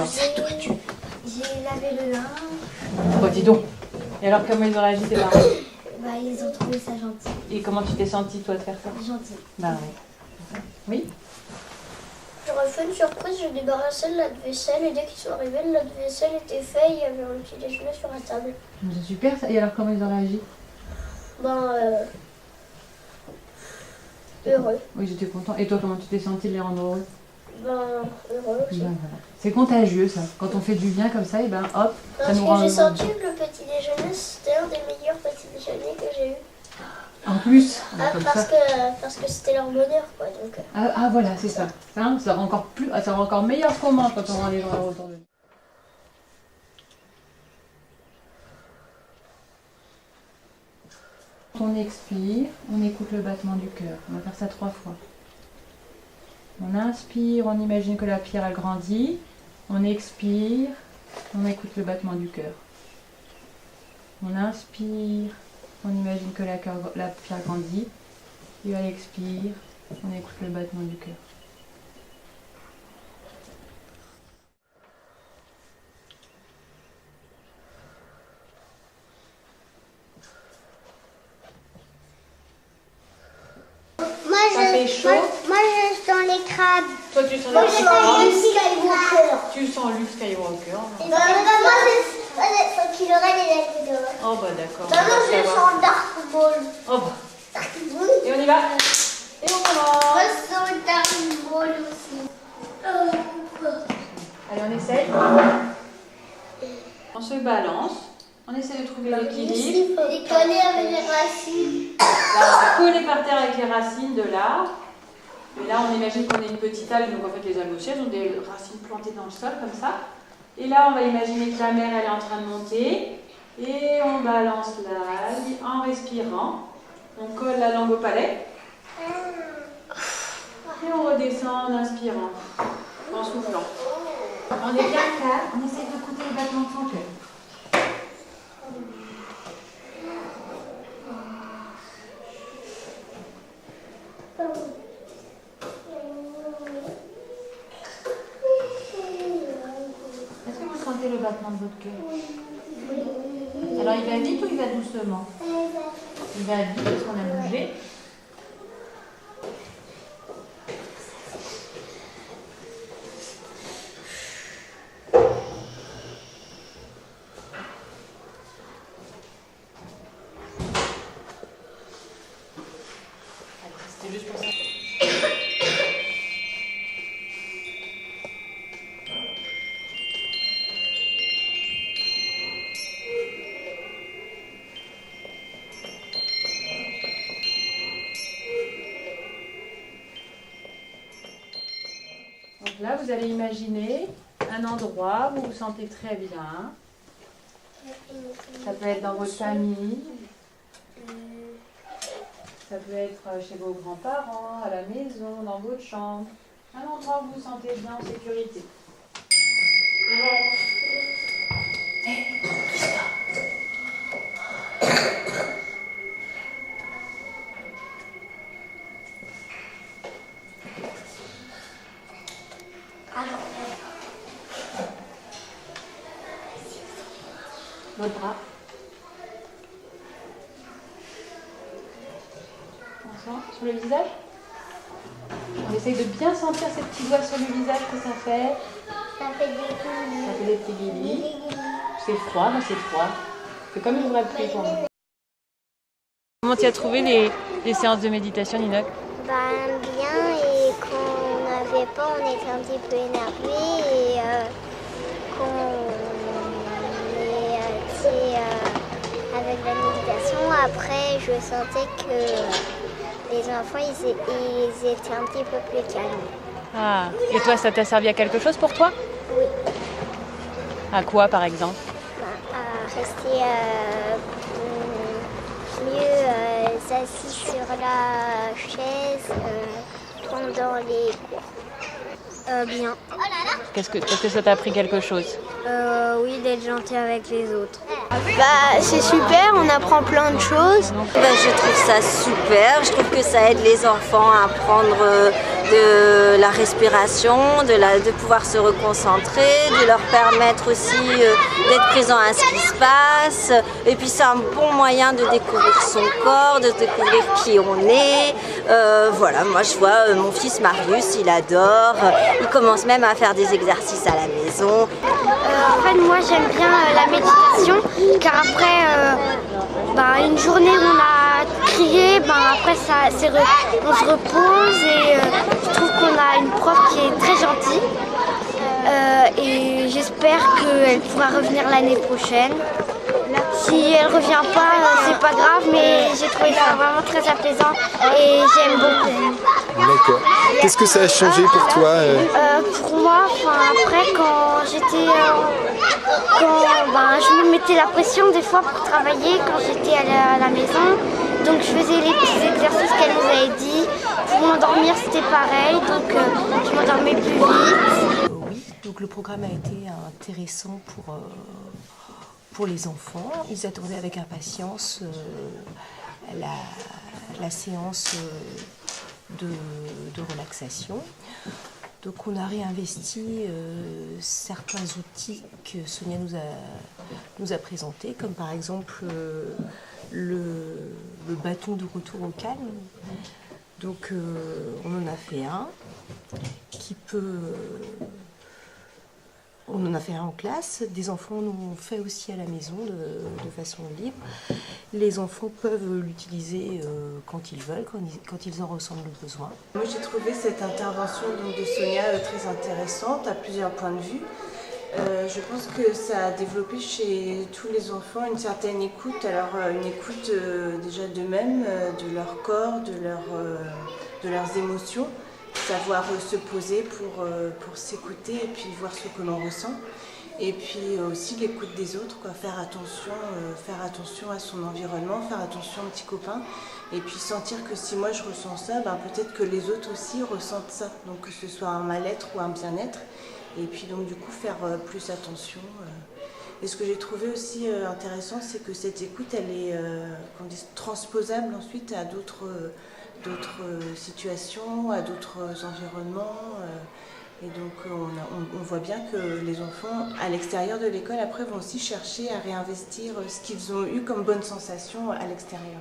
alors? J'ai lavé le linge. Oh, dis donc. Et alors, comment ils ont réagi tes parents? Bah, ils ont trouvé ça gentil. Et comment tu t'es sentie, toi, de faire ça? Gentil. Bah oui. Oui? J'aurais fait une surprise, j'ai débarrassé le lave-vaisselle et dès qu'ils sont arrivés, le lave-vaisselle était fait, il y avait un petit déjeuner sur la table. C'est super ça. Et alors, comment ils ont réagi? Ben, heureux. Oui, j'étais content. Et toi, comment tu t'es sentie de les rendre heureux? Ben, heureux aussi. Ben, voilà. C'est contagieux, ça. Quand on fait du bien comme ça, et ben hop, ça Parce nous que rend j'ai heureux. senti que le petit déjeuner, c'était un des meilleurs petits déjeuners que j'ai eu. En plus, Ah, comme parce ça. que c'était leur bonheur, quoi. Donc, Ah, voilà, c'est ça. Ça rend encore plus, ça rend encore meilleur ce qu'on mange quand on rend les gens heureux autour de nous. Quand on expire, on écoute le battement du cœur. On va faire ça 3 fois. On inspire, on imagine que la pierre elle grandit. On expire, on écoute le battement du cœur. On inspire, on imagine que la pierre grandit. Et à l'expire, on écoute le battement du cœur. Ça fait chaud. Moi, je sens les crabes. Toi, tu sens Moi, le je sens Luke Skywalker. Tu sens Luke Skywalker. Moi, je sens qu'il aurait les lettres d'or. Oh bah d'accord. Moi, je sens Dark Ball. Oh bah. Dark Ball. Et on y va. Et on commence. Moi, je sens Dark Ball aussi. Allez, on essaye. On se balance. On essaie de trouver l'équilibre. Et coller avec les racines. Là, on va coller par terre avec les racines de l'arbre. Et là, on imagine qu'on est une petite algue. Donc en fait, les algues aussi, elles ont des racines plantées dans le sol comme ça. Et là, on va imaginer que la mer, elle est en train de monter. Et on balance l'algue en respirant. On colle la langue au palais. Et on redescend en inspirant, en soufflant. On est bien calme, on essaie d'écouter le battement de son cœur. Est-ce que vous sentez le battement de votre cœur? Alors il va vite ou il va doucement? Il va vite parce qu'on a bougé. C'était juste pour ça. Donc là, vous allez imaginer un endroit où vous vous sentez très bien. Ça peut être dans votre famille. Ça peut être chez vos grands-parents, à la maison, dans votre chambre. Un endroit où vous vous sentez bien en sécurité. L'autre bras. On sent sur le visage. On essaye de bien sentir ces petits doigts sur le visage que ça fait. Ça fait des guillis. Ça fait des petits guillis. C'est froid, mais c'est froid. C'est comme une vraie pluie pour nous. Comment tu as trouvé les séances de méditation, Ninoc? Ben, bien, et quand on n'avait pas, on était un petit peu énervé et quand on est avec la méditation, après je sentais que les enfants ils étaient un petit peu plus calmes. Ah, et toi, ça t'a servi à quelque chose pour toi? Oui. À quoi, par exemple? Ben, à rester mieux assis sur la chaise pendant les cours. Bien. Est-ce que ça t'a appris quelque chose? Oui, d'être gentil avec les autres. Bah, c'est super, on apprend plein de choses. Bah, je trouve ça super, je trouve que ça aide les enfants à prendre de la respiration, de pouvoir se reconcentrer, de leur permettre aussi d'être présent à ce qui se passe. Et puis c'est un bon moyen de découvrir son corps, de découvrir qui on est. Voilà, moi je vois mon fils Marius, il adore. Il commence même à faire des exercices à la maison. En fait, moi j'aime bien la méditation, car après une journée où on a crié, après on se repose et je trouve qu'on a une prof qui est très gentille et j'espère qu'elle pourra revenir l'année prochaine. Si elle revient pas, c'est pas grave, mais j'ai trouvé ça vraiment très apaisant et j'aime beaucoup. D'accord. Qu'est-ce que ça a changé pour toi Pour moi, après quand je me mettais la pression des fois pour travailler quand j'étais à la maison, donc je faisais les petits exercices qu'elle nous avait dit. Pour m'endormir, c'était pareil, donc je m'endormais plus vite. Oui, donc le programme a été intéressant pour les enfants. Ils attendaient avec impatience la séance de relaxation. Donc on a réinvesti certains outils que Sonia nous a présentés, comme par exemple le bâton de retour au calme. Donc on en a fait un on en a fait un en classe, des enfants l'ont fait aussi à la maison de façon libre. Les enfants peuvent l'utiliser quand ils veulent, quand ils en ressentent le besoin. Moi j'ai trouvé cette intervention de Sonia très intéressante à plusieurs points de vue. Je pense que ça a développé chez tous les enfants une certaine écoute, alors une écoute déjà d'eux-mêmes, de leur corps, de leurs émotions. Savoir se poser pour s'écouter et puis voir ce que l'on ressent. Et puis aussi l'écoute des autres, faire attention à son environnement, faire attention aux petits copains. Et puis sentir que si moi je ressens ça, peut-être que les autres aussi ressentent ça. Donc que ce soit un mal-être ou un bien-être. Et puis donc du coup faire plus attention. Et ce que j'ai trouvé aussi intéressant, c'est que cette écoute, elle est transposable ensuite à d'autres situations, à d'autres environnements. Et donc on voit bien que les enfants, à l'extérieur de l'école, après vont aussi chercher à réinvestir ce qu'ils ont eu comme bonne sensation à l'extérieur.